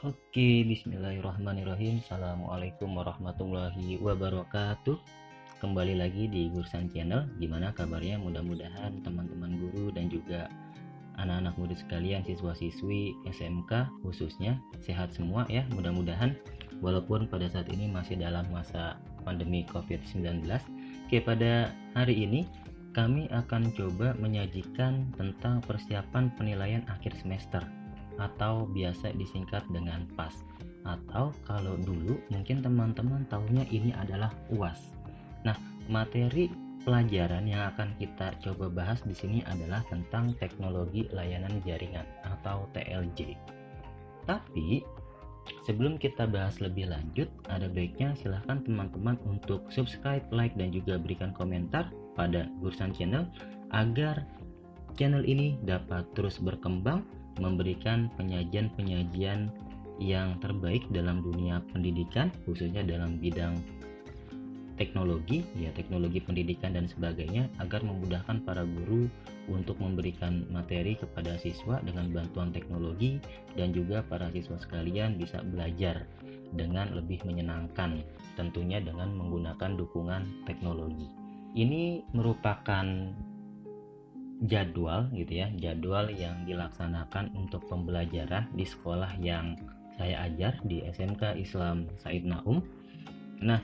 Oke, bismillahirrahmanirrahim. Assalamualaikum warahmatullahi wabarakatuh. Kembali lagi di Gursan Channel. Gimana kabarnya? Mudah-mudahan teman-teman guru dan juga anak-anak murid sekalian, siswa-siswi SMK khususnya sehat semua ya, mudah-mudahan. Walaupun pada saat ini masih dalam masa pandemi COVID-19. Oke, pada hari ini kami akan coba menyajikan tentang persiapan penilaian akhir semester atau biasa disingkat dengan PAS, atau kalau dulu mungkin teman-teman tahunya ini adalah UAS. Nah, materi pelajaran yang akan kita coba bahas di sini adalah tentang teknologi layanan jaringan atau TLJ. Tapi sebelum kita bahas lebih lanjut, ada baiknya silahkan teman-teman untuk subscribe, like, dan juga berikan komentar pada Gursan Channel agar channel ini dapat terus berkembang, memberikan penyajian-penyajian yang terbaik dalam dunia pendidikan, khususnya dalam bidang teknologi, ya teknologi pendidikan dan sebagainya, agar memudahkan para guru untuk memberikan materi kepada siswa dengan bantuan teknologi, dan juga para siswa sekalian bisa belajar dengan lebih menyenangkan, tentunya dengan menggunakan dukungan teknologi. Ini merupakan jadwal jadwal yang dilaksanakan untuk pembelajaran di sekolah yang saya ajar di SMK Islam Said Naum. Nah,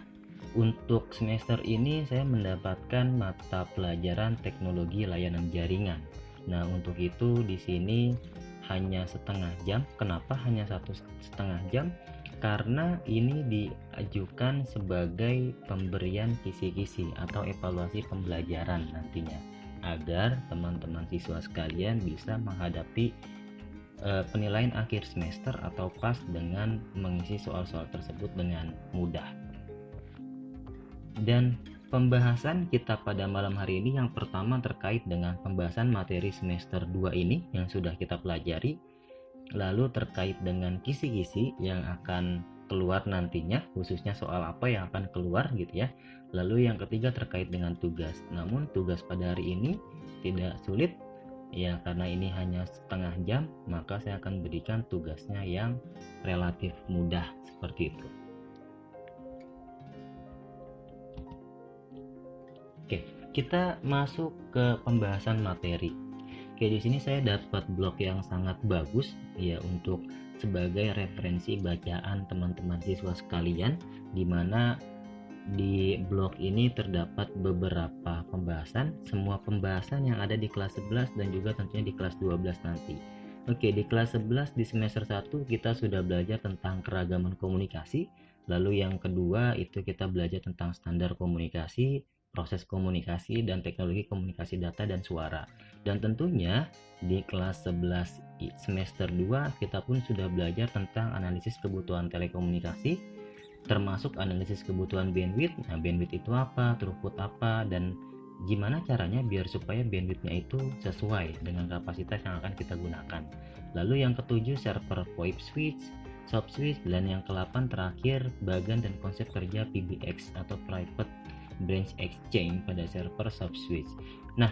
untuk semester ini saya mendapatkan mata pelajaran teknologi layanan jaringan. Nah, untuk itu di sini hanya setengah jam. Kenapa hanya setengah jam? Karena ini diajukan sebagai pemberian kisi-kisi atau evaluasi pembelajaran nantinya, agar teman-teman siswa sekalian bisa menghadapi penilaian akhir semester atau PAS dengan mengisi soal-soal tersebut dengan mudah. Dan pembahasan kita pada malam hari ini yang pertama terkait dengan pembahasan materi semester 2 ini yang sudah kita pelajari, lalu terkait dengan kisi-kisi yang akan keluar nantinya, khususnya soal apa yang akan keluar gitu ya. Lalu yang ketiga terkait dengan tugas. Namun tugas pada hari ini tidak sulit ya, karena ini hanya setengah jam, maka saya akan berikan tugasnya yang relatif mudah seperti itu. Oke, kita masuk ke pembahasan materi. Oke, di sini saya dapat blog yang sangat bagus ya untuk sebagai referensi bacaan teman-teman siswa sekalian, di mana di blog ini terdapat beberapa pembahasan, semua pembahasan yang ada di kelas 11 dan juga tentunya di kelas 12 nanti. Oke, di kelas 11 di semester 1 kita sudah belajar tentang keragaman komunikasi, lalu yang kedua itu kita belajar tentang standar komunikasi, proses komunikasi, dan teknologi komunikasi data dan suara. Dan tentunya di kelas 11 semester 2 kita pun sudah belajar tentang analisis kebutuhan telekomunikasi, termasuk analisis kebutuhan bandwidth. Nah, bandwidth itu apa, throughput apa, dan gimana caranya biar supaya bandwidthnya itu sesuai dengan kapasitas yang akan kita gunakan. Lalu yang ketujuh server VoIP switch, soft switch, dan yang ke-8 terakhir bagan dan konsep kerja PBX atau Private Branch Exchange pada server soft switch. Nah,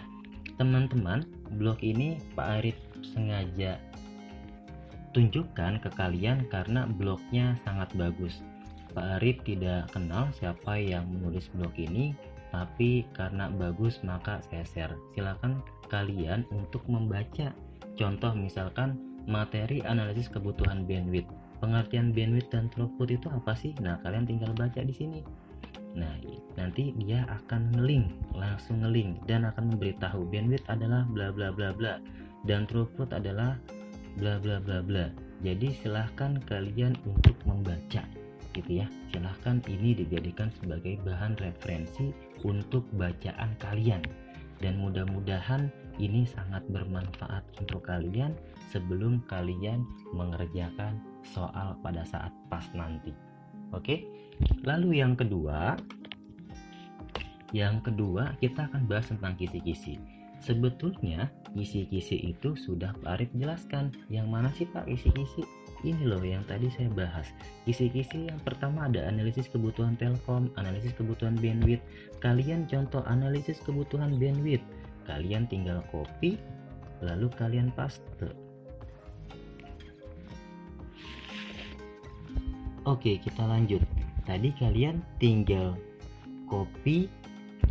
teman-teman, blog ini Pak Arif sengaja tunjukkan ke kalian karena blognya sangat bagus. Pak Arif tidak kenal siapa yang menulis blog ini, tapi karena bagus maka saya share. Silakan kalian untuk membaca. Contoh misalkan materi analisis kebutuhan bandwidth. Pengertian bandwidth dan throughput itu apa sih? Nah, kalian tinggal baca di sini. Nah, nanti dia akan langsung ngelink dan akan memberitahu bandwidth adalah bla bla bla bla dan throughput adalah bla bla bla bla. Jadi silahkan kalian untuk membaca gitu ya. Silahkan ini dijadikan sebagai bahan referensi untuk bacaan kalian, dan mudah-mudahan ini sangat bermanfaat untuk kalian sebelum kalian mengerjakan soal pada saat PAS nanti. Oke, lalu yang kedua kita akan bahas tentang kisi-kisi. Sebetulnya kisi-kisi itu sudah Pak Arif jelaskan. Yang mana sih Pak kisi-kisi? Ini loh yang tadi saya bahas. Kisi-kisi yang pertama ada analisis kebutuhan telkom, analisis kebutuhan bandwidth. Kalian contoh analisis kebutuhan bandwidth, kalian tinggal copy lalu kalian paste. Oke, kita lanjut. Tadi kalian tinggal copy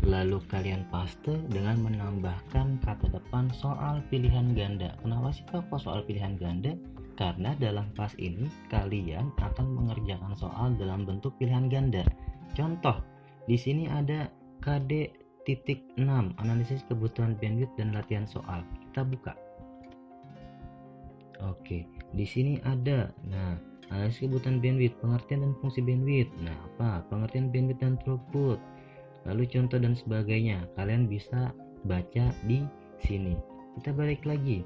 lalu kalian paste dengan menambahkan kata depan soal pilihan ganda. Kenapa sih kok soal pilihan ganda? Karena dalam kelas ini kalian akan mengerjakan soal dalam bentuk pilihan ganda. Contoh, di sini ada KD titik 6 analisis kebutuhan bandwidth dan latihan soal. Kita buka. Oke, di sini ada analisis kebutuhan bandwidth, pengertian dan fungsi bandwidth. Nah, apa? Pengertian bandwidth dan throughput. Lalu contoh dan sebagainya. Kalian bisa baca di sini. Kita balik lagi.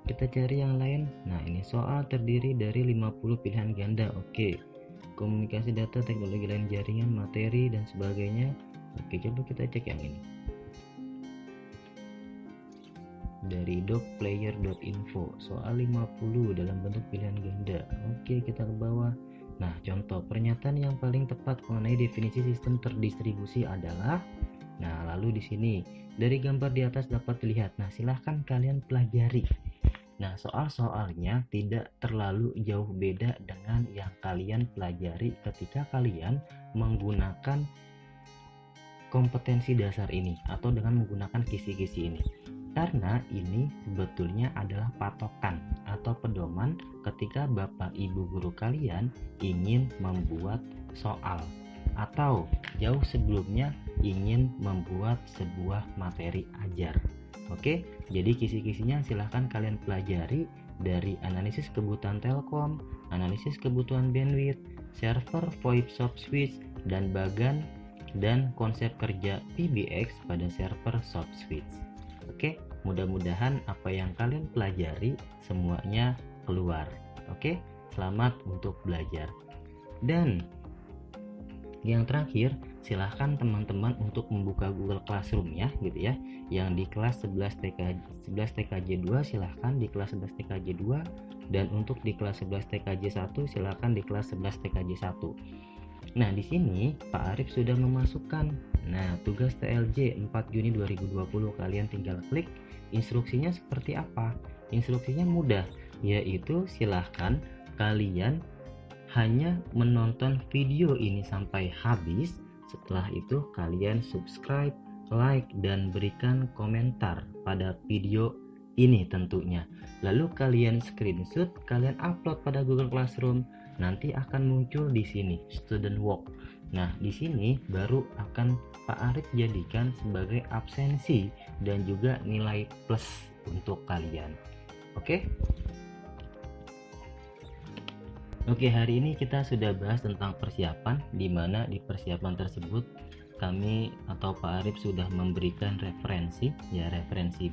Kita cari yang lain. Nah, ini soal terdiri dari 50 pilihan ganda. Oke. Komunikasi data, teknologi lain jaringan, materi dan sebagainya. Oke, coba kita cek yang ini. Dari docplayer.info, soal 50 dalam bentuk pilihan ganda. Oke, kita ke bawah. Nah, contoh pernyataan yang paling tepat mengenai definisi sistem terdistribusi adalah. Nah, lalu di sini dari gambar di atas dapat dilihat. Nah, silahkan kalian pelajari. Nah, soal-soalnya tidak terlalu jauh beda dengan yang kalian pelajari ketika kalian menggunakan kompetensi dasar ini atau dengan menggunakan kisi-kisi ini. Karena ini sebetulnya adalah patokan atau pedoman ketika Bapak Ibu guru kalian ingin membuat soal atau jauh sebelumnya ingin membuat sebuah materi ajar. Oke, jadi kisi-kisinya silahkan kalian pelajari dari analisis kebutuhan telkom, analisis kebutuhan bandwidth, server VoIP soft switch, dan bagan dan konsep kerja PBX pada server soft switch. Oke, mudah-mudahan apa yang kalian pelajari semuanya keluar. Oke, selamat untuk belajar. Dan yang terakhir, silahkan teman-teman untuk membuka Google Classroom ya, gitu ya. Yang di kelas 11 TKJ 2 silahkan di kelas 11 TKJ 2, dan untuk di kelas 11 TKJ 1 silahkan di kelas 11 TKJ 1. Nah, di sini Pak Arif sudah memasukkan. Nah, tugas TLJ 4 Juni 2020 kalian tinggal klik. Instruksinya seperti apa? Instruksinya mudah, yaitu silahkan kalian hanya menonton video ini sampai habis. Setelah itu kalian subscribe, like, dan berikan komentar pada video ini tentunya. Lalu kalian screenshot, kalian upload pada Google Classroom. Nanti akan muncul di sini student work. Nah, di sini baru akan Pak Arif jadikan sebagai absensi dan juga nilai plus untuk kalian. Oke? Oke, hari ini kita sudah bahas tentang persiapan, di mana di persiapan tersebut kami atau Pak Arif sudah memberikan referensi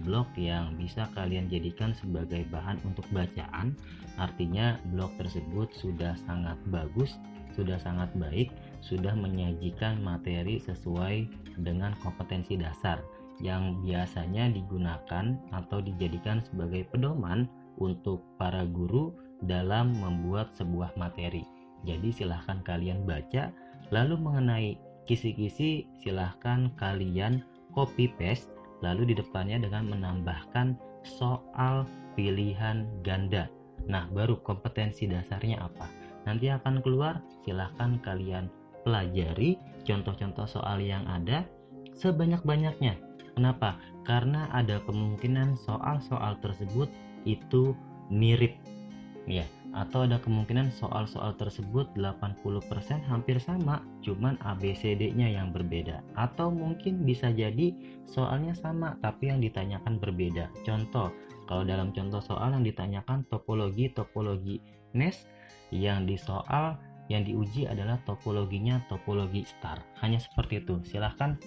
blog yang bisa kalian jadikan sebagai bahan untuk bacaan. Artinya blog tersebut sudah sangat bagus, sudah sangat baik, sudah menyajikan materi sesuai dengan kompetensi dasar yang biasanya digunakan atau dijadikan sebagai pedoman untuk para guru dalam membuat sebuah materi. Jadi silahkan kalian baca. Lalu mengenai kisi-kisi silahkan kalian copy paste, lalu di depannya dengan menambahkan soal pilihan ganda. Nah, baru kompetensi dasarnya apa nanti akan keluar. Silahkan kalian pelajari contoh-contoh soal yang ada sebanyak-banyaknya. Kenapa? Karena ada kemungkinan soal-soal tersebut itu mirip ya, atau ada kemungkinan soal-soal tersebut 80% hampir sama, cuman ABCD-nya yang berbeda. Atau mungkin bisa jadi soalnya sama tapi yang ditanyakan berbeda. Contoh, kalau dalam contoh soal yang ditanyakan topologi NES, yang diuji adalah topologinya topologi star. Hanya seperti itu. Silahkan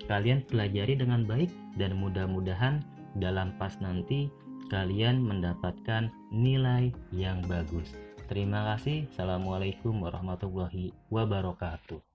kalian pelajari dengan baik dan mudah-mudahan dalam pas nanti kalian mendapatkan nilai yang bagus. Terima kasih. Assalamualaikum warahmatullahi wabarakatuh.